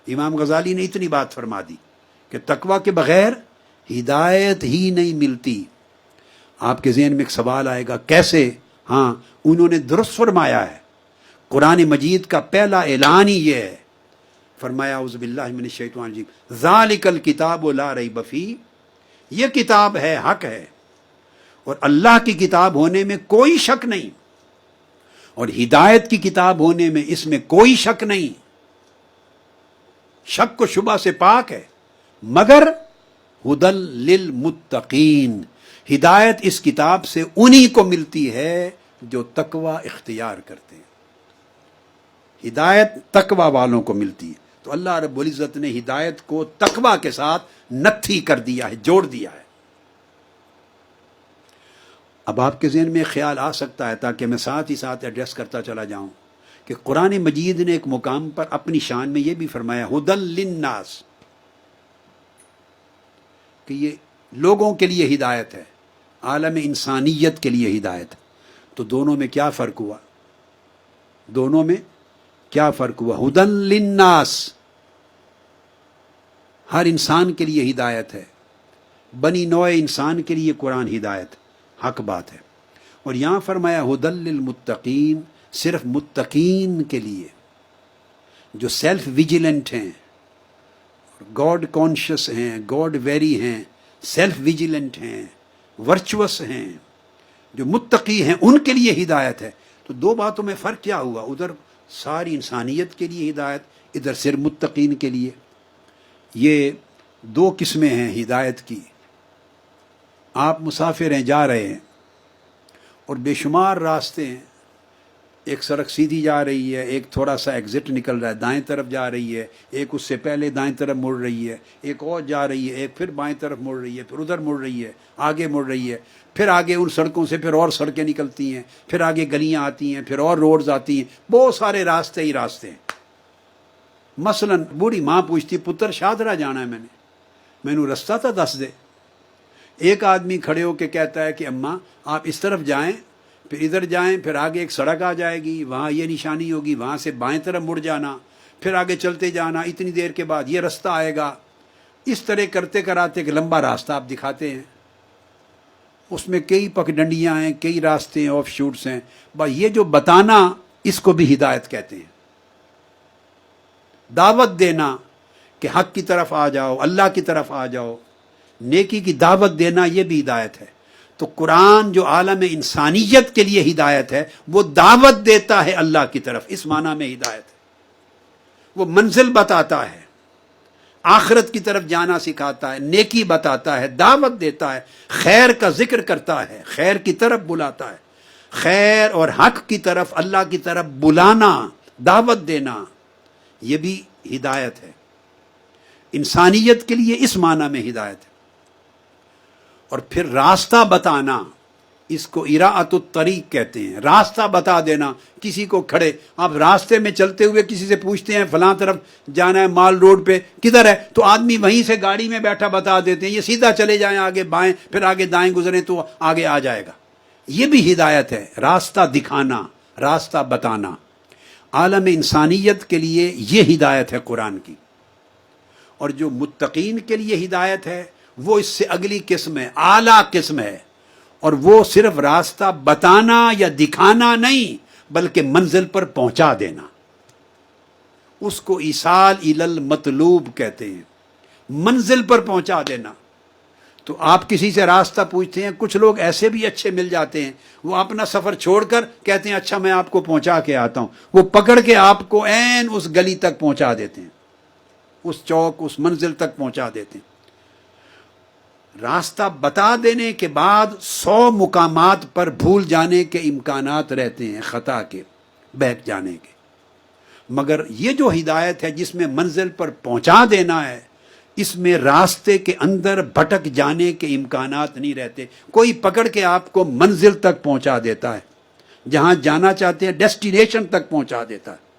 امام غزالی نے اتنی بات فرما دی کہ تقوی کے بغیر ہدایت ہی نہیں ملتی۔ آپ کے ذہن میں ایک سوال آئے گا کیسے؟ ہاں، انہوں نے درست فرمایا ہے۔ قرآن مجید کا پہلا اعلان ہی یہ ہے، فرمایا اعوذ باللہ من الشیطان الرجیم ذالک الکتاب لا ریب فیہ، یہ کتاب ہے، حق ہے، اور اللہ کی کتاب ہونے میں کوئی شک نہیں، اور ہدایت کی کتاب ہونے میں اس میں کوئی شک نہیں، شک و شبہ سے پاک ہے، مگر ہدی للمتقین، ہدایت اس کتاب سے انہی کو ملتی ہے جو تقوی اختیار کرتے ہیں، ہدایت تقوی والوں کو ملتی ہے۔ تو اللہ رب العزت نے ہدایت کو تقوی کے ساتھ نتھی کر دیا ہے، جوڑ دیا ہے۔ اب آپ کے ذہن میں خیال آ سکتا ہے، تاکہ میں ساتھ ہی ساتھ ایڈریس کرتا چلا جاؤں، کہ قرآن مجید نے ایک مقام پر اپنی شان میں یہ بھی فرمایا ہدی للناس، کہ یہ لوگوں کے لیے ہدایت ہے، عالم انسانیت کے لیے ہدایت ہے۔ تو دونوں میں کیا فرق ہوا؟ دونوں میں کیا فرق ہوا؟ ہدی للناس، ہر انسان کے لیے ہدایت ہے، بنی نوع انسان کے لیے قرآن ہدایت، حق بات ہے۔ اور یہاں فرمایا ہدی للمتقین، صرف متقین کے لیے، جو سیلف ویجیلنٹ ہیں، گاڈ کانشیس ہیں، گاڈ ویری ہیں، سیلف ویجیلنٹ ہیں، ورچوس ہیں، جو متقی ہیں، ان کے لیے ہدایت ہے۔ تو دو باتوں میں فرق کیا ہوا؟ ادھر ساری انسانیت کے لیے ہدایت، ادھر صرف متقین کے لیے۔ یہ دو قسمیں ہیں ہدایت کی۔ آپ مسافر ہیں، جا رہے ہیں، اور بے شمار راستے ہیں، ایک سڑک سیدھی جا رہی ہے، ایک تھوڑا سا ایگزٹ نکل رہا ہے، دائیں طرف جا رہی ہے، ایک اس سے پہلے دائیں طرف مڑ رہی ہے، ایک اور جا رہی ہے، ایک پھر بائیں طرف مڑ رہی ہے، پھر ادھر مڑ رہی ہے، آگے مڑ رہی ہے، پھر آگے ان سڑکوں سے پھر اور سڑکیں نکلتی ہیں، پھر آگے گلیاں آتی ہیں، پھر اور روڈز آتی ہیں، بہت سارے راستے ہی راستے ہیں۔ مثلا بوڑھی ماں پوچھتی پتر شاہدرہ جانا ہے، میں نے رستہ تو دس دے۔ ایک آدمی کھڑے ہو کے کہتا ہے کہ اماں آپ اس طرف جائیں، پھر ادھر جائیں، پھر آگے ایک سڑک آ جائے گی، وہاں یہ نشانی ہوگی، وہاں سے بائیں طرف مڑ جانا، پھر آگے چلتے جانا، اتنی دیر کے بعد یہ رستہ آئے گا۔ اس طرح کرتے کراتے ایک لمبا راستہ آپ دکھاتے ہیں، اس میں کئی پگڈنڈیاں ہیں، کئی راستے ہیں، آف شوٹس ہیں۔ بھائی یہ جو بتانا، اس کو بھی ہدایت کہتے ہیں۔ دعوت دینا کہ حق کی طرف آ جاؤ، اللہ کی طرف آ جاؤ، نیکی کی دعوت دینا، یہ بھی ہدایت ہے۔ تو قرآن جو عالم انسانیت کے لیے ہدایت ہے، وہ دعوت دیتا ہے اللہ کی طرف، اس معنی میں ہدایت ہے۔ وہ منزل بتاتا ہے، آخرت کی طرف جانا سکھاتا ہے، نیکی بتاتا ہے، دعوت دیتا ہے، خیر کا ذکر کرتا ہے، خیر کی طرف بلاتا ہے۔ خیر اور حق کی طرف، اللہ کی طرف بلانا، دعوت دینا، یہ بھی ہدایت ہے۔ انسانیت کے لیے اس معنی میں ہدایت ہے۔ اور پھر راستہ بتانا، اس کو اراءۃ الطریق کہتے ہیں، راستہ بتا دینا۔ کسی کو کھڑے، آپ راستے میں چلتے ہوئے کسی سے پوچھتے ہیں فلاں طرف جانا ہے، مال روڈ پہ کدھر ہے، تو آدمی وہیں سے گاڑی میں بیٹھا بتا دیتے ہیں، یہ سیدھا چلے جائیں، آگے بائیں، پھر آگے دائیں گزریں تو آگے آ جائے گا۔ یہ بھی ہدایت ہے، راستہ دکھانا، راستہ بتانا۔ عالم انسانیت کے لیے یہ ہدایت ہے قرآن کی۔ اور جو متقین کے لیے ہدایت ہے، وہ اس سے اگلی قسم ہے، اعلیٰ قسم ہے، اور وہ صرف راستہ بتانا یا دکھانا نہیں، بلکہ منزل پر پہنچا دینا۔ اس کو ایصال الی المطلوب کہتے ہیں، منزل پر پہنچا دینا۔ تو آپ کسی سے راستہ پوچھتے ہیں، کچھ لوگ ایسے بھی اچھے مل جاتے ہیں، وہ اپنا سفر چھوڑ کر کہتے ہیں اچھا میں آپ کو پہنچا کے آتا ہوں، وہ پکڑ کے آپ کو عین اس گلی تک پہنچا دیتے ہیں، اس چوک، اس منزل تک پہنچا دیتے ہیں۔ راستہ بتا دینے کے بعد 100 مقامات پر بھول جانے کے امکانات رہتے ہیں، خطا کے، بہک جانے کے۔ مگر یہ جو ہدایت ہے جس میں منزل پر پہنچا دینا ہے، اس میں راستے کے اندر بھٹک جانے کے امکانات نہیں رہتے۔ کوئی پکڑ کے آپ کو منزل تک پہنچا دیتا ہے، جہاں جانا چاہتے ہیں ڈیسٹینیشن تک پہنچا دیتا ہے۔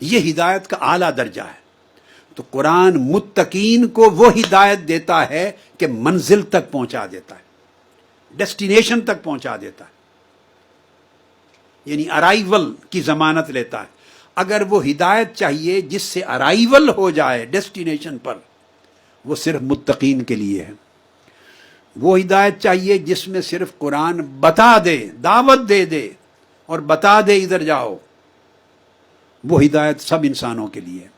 یہ ہدایت کا اعلیٰ درجہ ہے۔ تو قرآن متقین کو وہ ہدایت دیتا ہے کہ منزل تک پہنچا دیتا ہے، ڈیسٹینیشن تک پہنچا دیتا ہے، یعنی ارائیول کی ضمانت لیتا ہے۔ اگر وہ ہدایت چاہیے جس سے ارائیول ہو جائے ڈیسٹینیشن پر، وہ صرف متقین کے لیے ہے۔ وہ ہدایت چاہیے جس میں صرف قرآن بتا دے، دعوت دے دے اور بتا دے ادھر جاؤ، وہ ہدایت سب انسانوں کے لیے ہے۔